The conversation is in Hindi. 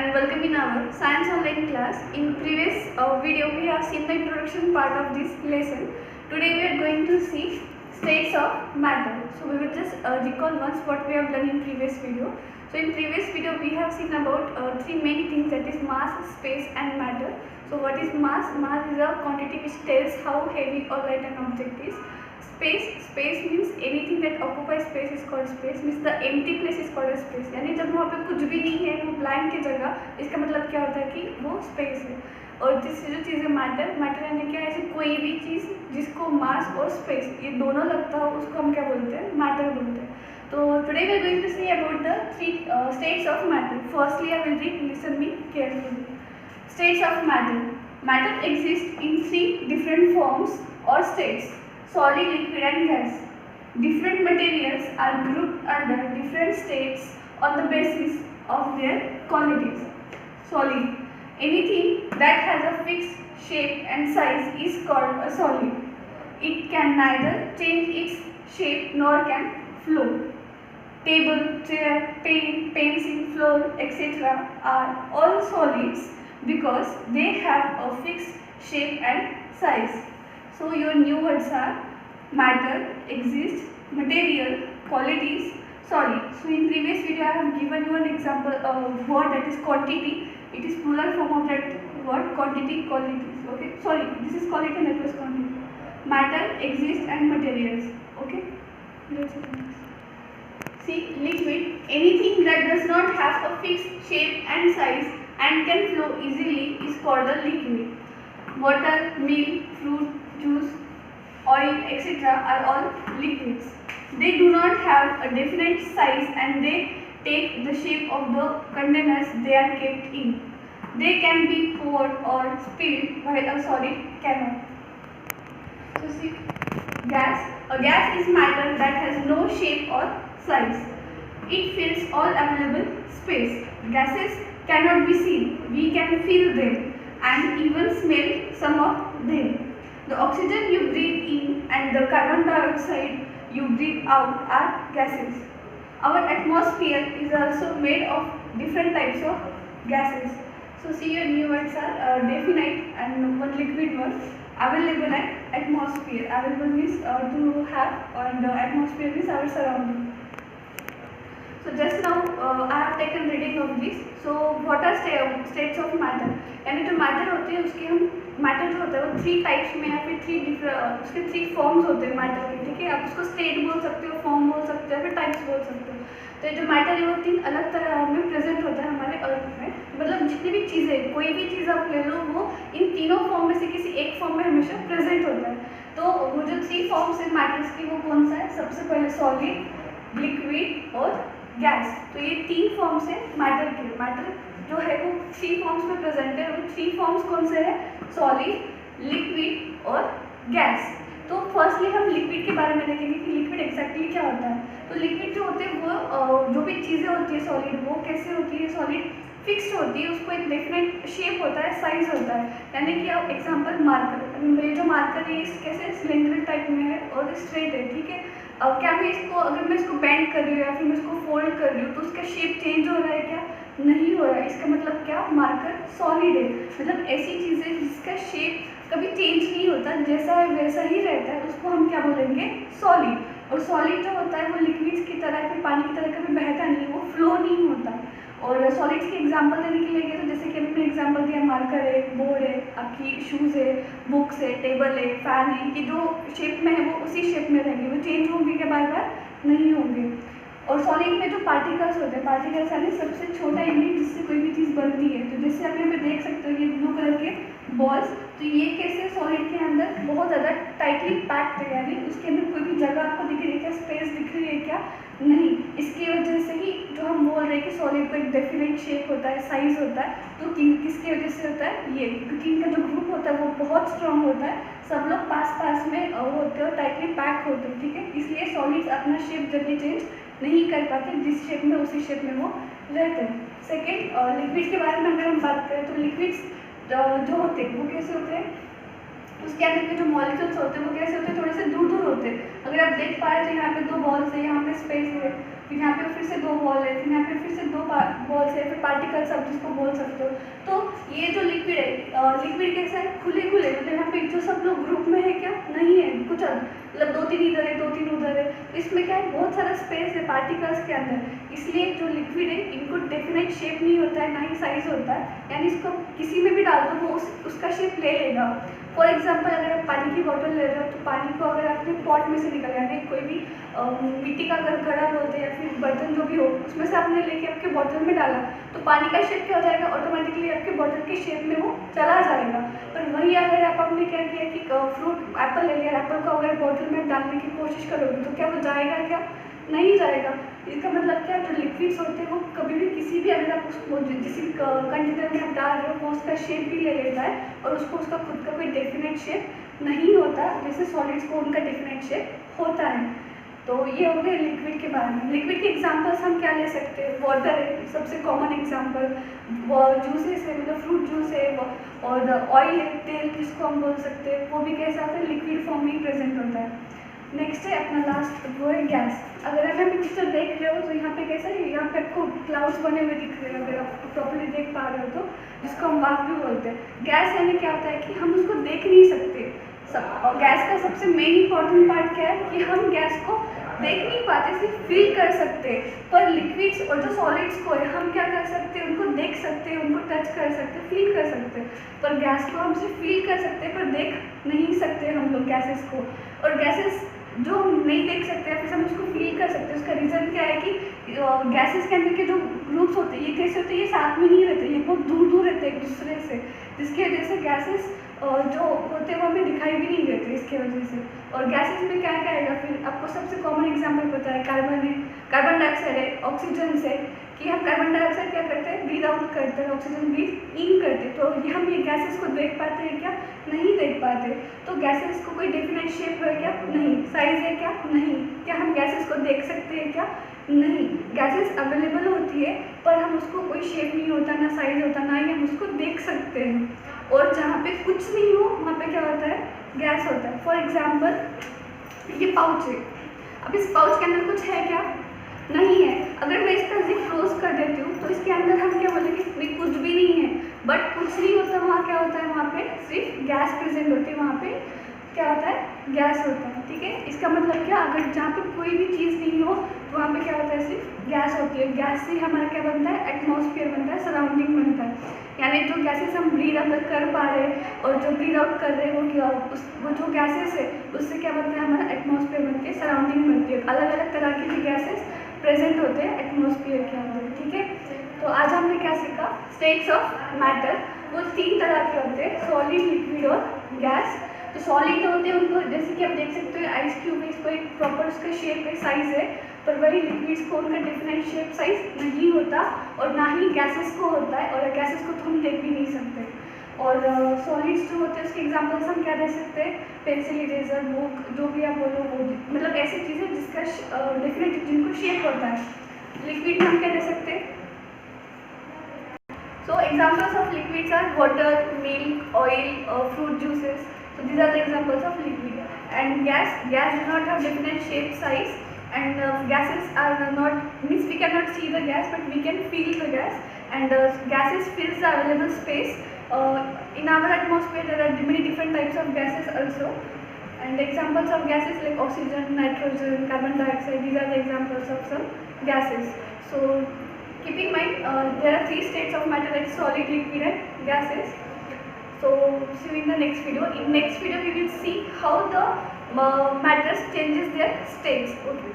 and welcome in our science online class. In previous video we have seen the introduction part of this lesson. Today we are going to see states of matter. So we will just recall once what we have done in previous video. So in previous video we have seen about three main things, that is mass, space and matter. So what is mass? Mass is a quantity which tells how heavy or light an object is. Space means anything that occupies space is called space, means the empty place is called as space. यानी जब वहाँ पे कुछ भी नहीं है, वो ब्लैंक की जगह, इसका मतलब क्या होता है कि वो स्पेस है. और तीसरी जो चीज़ है मैटर यानी क्या, ऐसी कोई भी चीज़ जिसको मास और स्पेस ये दोनों लगता हो उसको हम क्या बोलते हैं, मैटर बोलते हैं. तो today we are going to see about the three states of matter. Firstly I will read, listen me carefully. States of matter. Matter exists in three different forms or states: solid, liquid and gas. Different materials are grouped under different states on the basis of their qualities. Solid. Anything that has a fixed shape and size is called a solid. It can neither change its shape nor can float. Table, chair, pen, pencil, floor, etc. are all solids because they have a fixed shape and size. So your new words are matter, exist, material, qualities, solid. So in previous video I have given you an example word, that is quantity. It is plural form of that word, quantity, qualities. Okay, sorry, this is quality, that was quantity. Matter, exist and materials. Okay, let's see. See, liquid, anything that does not have a fixed shape and size and can flow easily is called a liquid. Water, milk, fruit, juice, oil, etc. are all liquids. They do not have a definite size and they take the shape of the containers they are kept in. They can be poured or spilled while a solid cannot. So see, gas. A gas is matter that has no shape or size. It fills all available space. Gases cannot be seen. We can feel them and even smell some of them. The oxygen you breathe in and the carbon dioxide you breathe out are gases. Our atmosphere is also made of different types of gases. So see, your new words are definite and one liquid one. Available and atmosphere. Available means to have, and atmosphere means our surrounding. So just now I have taken reading of this. So what are states of matter? यानी जो मैटर होते हैं उसके हम मैटर जो होता है वो थ्री टाइप्स में या फिर उसके थ्री फॉर्म्स होते हैं मैटर के. ठीक है, आप उसको स्टेट बोल सकते हो, फॉर्म बोल सकते हो, फिर टाइप्स बोल सकते हो. तो ये जो मैटर है वो तीन अलग तरह में प्रेजेंट होता है हमारे अर्थ में. मतलब जितनी भी चीज़ें, कोई भी चीज़ आप ले लो, वो इन तीनों फॉर्म में से किसी एक फॉर्म में हमेशा प्रेजेंट होता है. तो वो जो थ्री फॉर्म्स है मैटर्स की, वो कौन सा है? सबसे पहले सॉलिड, लिक्विड और गैस. तो ये तीन फॉर्म्स है मैटर के. मैटर जो है वो थ्री फॉर्म्स में प्रेजेंट है. वो थ्री फॉर्म्स कौन से है? सॉलिड, लिक्विड और गैस. तो फर्स्टली हम लिक्विड के बारे में देखेंगे कि लिक्विड एक्जैक्टली क्या होता है. तो लिक्विड जो होते हैं वो जो भी चीज़ें होती है सॉलिड, वो कैसे होती है? सॉलिड फिक्स्ड होती है, उसको एक डेफिनेट शेप होता है, साइज होता है. यानी कि आप एग्जांपल मार्कर, मेरे जो मार्कर है कैसे सिलेंडर टाइप में है और स्ट्रेट है. ठीक है, क्या मैं इसको, अगर मैं इसको बेंड कर रही हूँ या फिर मैं इसको फोल्ड कर रही हूँ तो उसका शेप चेंज हो रहा है क्या? नहीं हो रहा है. इसका मतलब क्या? मार्कर सॉलिड है. मतलब ऐसी चीज़ है जिसका शेप कभी चेंज नहीं होता, जैसा है वैसा ही रहता है, उसको हम क्या बोलेंगे? सॉलिड. और सॉलिड जो होता है वो लिक्विड्स की तरह, फिर पानी की तरह कभी बहता नहीं, वो फ्लो नहीं होता. और सॉलिड्स के एग्जांपल देने के लिए गए तो जैसे कि अभी एग्जांपल दिया, मार्कर है, बोर्ड है, आपकी शूज़ है, बुक्स है, टेबल है, फैन है, कि जो शेप में है वो उसी शेप में रहेंगे, वो चेंज होंगे क्या? बार बार नहीं होंगे. और सॉलिड में जो पार्टिकल्स होते हैं, पार्टिकल्स यानी सबसे छोटा यूनिट जिससे कोई भी चीज़ बनती है. तो जैसे आप यहाँ पे देख सकते हो ये ब्लू कलर के बॉल्स, तो ये कैसे सॉलिड के अंदर बहुत ज़्यादा टाइटली पैक्ड है, यानी उसके अंदर कोई भी जगह आपको दिख रही है क्या? स्पेस दिख रही है क्या? नहीं. इसकी वजह से ही जो हम बोल रहे हैं कि सॉलिड को एक डेफिनेट शेप होता है, साइज होता है. तो किसकी वजह से होता है? ये क्योंकि इनका जो ग्रुप होता है वो बहुत स्ट्रांग होता है, सब लोग पास में होते हैं और टाइटली पैक होते हैं. ठीक है, इसलिए सॉलिड्स अपना शेप जल्दी चेंज नहीं कर पाते, जिस शेप में उसी शेप में वो रहते हैं. सेकेंड, लिक्विड के बारे में अगर हम बात करें तो लिक्विड्स जो होते हैं वो कैसे होते हैं? उसके अंदर के जो मॉलिक्यूल्स होते हैं वो कैसे होते हैं? थोड़े से दूर दूर होते हैं. अगर आप देख पा रहे हैं तो यहाँ पे दो बॉल्स है, यहाँ पे स्पेस है, फिर यहाँ पे फिर से 2 बॉल है, फिर यहाँ पे फिर से 2 बॉल्स है, फिर पार्टिकल्स आप जिसको बोल सकते हो। तो ये जो लिक्विड है, लिक्विड कैसा है, खुले खुले, मतलब यहाँ पे जो सब लोग ग्रुप में है क्या, नहीं है कुछ, मतलब 2-3 इधर है 2-3 उधर है, तो इसमें क्या है, बहुत सारा स्पेस है पार्टिकल्स के अंदर। इसलिए जो लिक्विड है इनको डेफिनेट शेप नहीं होता है, ना ही साइज होता है, यानी इसको किसी में भी डाल दो वो उसका शेप ले लेगा। फॉर एग्जाम्पल अगर आप पानी की बोतल ले रहे हो, तो पानी को अगर आपने पॉट में से निकाला, यानी कोई भी मिट्टी का अगर घड़ा बोलते हैं या फिर बर्तन जो भी हो, उसमें से आपने लेके आपके बोतल में डाला, तो पानी का शेप क्या हो जाएगा, ऑटोमेटिकली आपके बोतल के शेप में वो चला जाएगा। पर वही अगर आपने क्या किया कि फ्रूट एप्पल ले लिया, एप्पल को अगर बोतल में डालने की कोशिश करोगे, तो क्या वो जाएगा, क्या नहीं जाएगा। इसका मतलब क्या, जो लिक्विड्स होते हैं वो कभी भी किसी भी, अगर आप उसको जिस कंटेनर में आप डाल रहे हो, वो उसका शेप भी ले लेता है और उसको उसका खुद का कोई डेफिनेट शेप नहीं होता, जैसे सॉलिड्स को उनका डेफिनेट शेप होता है। तो ये हो गए लिक्विड के बारे में। लिक्विड के एग्जांपल्स हम क्या ले सकते हैं, वाटर है सबसे कॉमन एग्जांपल, जूसेस है, मतलब फ्रूट जूस है, और ऑयल है, तेल जिसको हम बोल सकते हैं, वो भी कैसा आता है, लिक्विड फॉर्म में ही प्रेजेंट होता है। नेक्स्ट है अपना लास्ट, वो है गैस। अगर आप यहाँ पे पिक्चर देख रहे हो, तो यहाँ पे कैसा है, यहाँ पे आपको क्लाउड्स बने हुए दिख रहे हैं, अगर आप प्रॉपर्ली देख पा रहे हो तो, जिसको हम वाफ भी बोलते हैं। गैस यानी क्या होता है कि हम उसको देख नहीं सकते और गैस का सबसे मेन इंपॉर्टेंट पार्ट क्या है कि हम गैस को देख नहीं पाते, सिर्फ फील कर सकते हैं। पर लिक्विड्स और जो सॉलिड्स को है, हम क्या कर सकते हैं, उनको देख सकते हैं, उनको टच कर सकते हैं, फील कर सकते हैं। पर गैस को हम सिर्फ फील कर सकते हैं, पर देख नहीं सकते हम लोग गैसेस को। और गैसेस जो हम नहीं देख सकते हैं, फिर हम उसको फील कर सकते हैं। उसका रीज़न क्या है कि गैसेस के अंदर के जो ग्रुप्स होते हैं, ये कैसे होते हैं, ये साथ में नहीं रहते, ये बहुत दूर दूर रहते हैं एक दूसरे से, जिसकी वजह से गैसेस जो होते हैं वो हमें दिखाई भी नहीं देते इसके वजह से। और गैसेस में क्या क्या आएगा, फिर आपको सबसे कॉमन एग्जांपल पता है, कार्बन है, कार्बन डाइऑक्साइड है, ऑक्सीजन से, कि हम कार्बन डाइऑक्साइड क्या करते हैं, ब्रीथ आउट करते हैं, ऑक्सीजन ब्रीथ इन करते हैं। तो ये हम ये गैसेस को देख पाते हैं क्या, नहीं देख पाते। तो गैसेस को कोई डेफिनेट शेप है क्या, नहीं। साइज है क्या, नहीं। क्या हम गैसेस को देख सकते हैं क्या, नहीं। गैसेस अवेलेबल होती है, पर हम उसको कोई शेप नहीं होता, ना साइज होता, ना ही हम उसको देख सकते हैं। और जहाँ पे कुछ नहीं हो, वहाँ पे क्या होता है, गैस होता है। फॉर एग्जाम्पल ये पाउच है, अब इस पाउच के अंदर कुछ है क्या, नहीं है। अगर मैं इसका जिप क्लोज कर देती हूँ, तो इसके अंदर हम क्या बोलेंगे, नहीं कुछ भी नहीं है। बट कुछ नहीं होता, वहाँ क्या होता है, वहाँ पे सिर्फ गैस प्रेजेंट होती है, वहाँ पे क्या होता है, गैस होता है। ठीक है, इसका मतलब क्या, अगर जहाँ पे कोई भी चीज़ नहीं हो, तो वहाँ पे क्या होता है, सिर्फ गैस होती है। गैस से हमारा क्या बनता है, एटमॉस्फेयर बनता है, सराउंडिंग बनता है। यानी जो गैसेस हम ब्रीथ अंदर कर पा रहे हैं और जो ब्रीथ आउट कर रहे हैं, वो जो गैसेस है, उससे क्या बनता है, हमारा एटमॉस्फेयर बनती है, सराउंडिंग बनती है। अलग अलग तरह की भी गैसेस प्रेजेंट होते हैं एटमॉस्फेयर के अंदर। ठीक है, तो आज हमने क्या सीखा, स्टेट्स ऑफ मैटर। वो 3 तरह के होते हैं, सॉलिड, लिक्विड और गैस। तो सॉलिड होते हैं उनको, जैसे कि आप देख सकते हो आइस क्यूब है, इसको एक प्रॉपर उसका शेप है, साइज है। पर वही लिक्विड्स को उनका डिफरेंट शेप, साइज नहीं होता, और ना ही गैसेस को होता है, और गैसेस को तो हम देख भी नहीं सकते। और सॉलिड्स जो होते हैं उसके एग्जांपल्स हम क्या दे सकते हैं, पेंसिल, इरेजर, बुक, जो भी आप बोलो वो, मतलब ऐसी चीज़ें जिसका डेफिनेट जिनको शेप होता है। लिक्विड में हम क्या दे सकते हैं, so examples of liquids are water, milk, oil, fruit juices. So these are the examples of liquid. And gas do not have definite shape, size, and gases are not, means we cannot see the gas, but we can feel the gas. And gases fills the available space. In our atmosphere there are many different types of gases also. And examples of gases like oxygen, nitrogen, carbon dioxide, these are the examples of some gases. So keep in mind, there are 3 states of matter, like solid, liquid and gases. So see you in the next video. In next video we will see how the matters changes their states. Okay.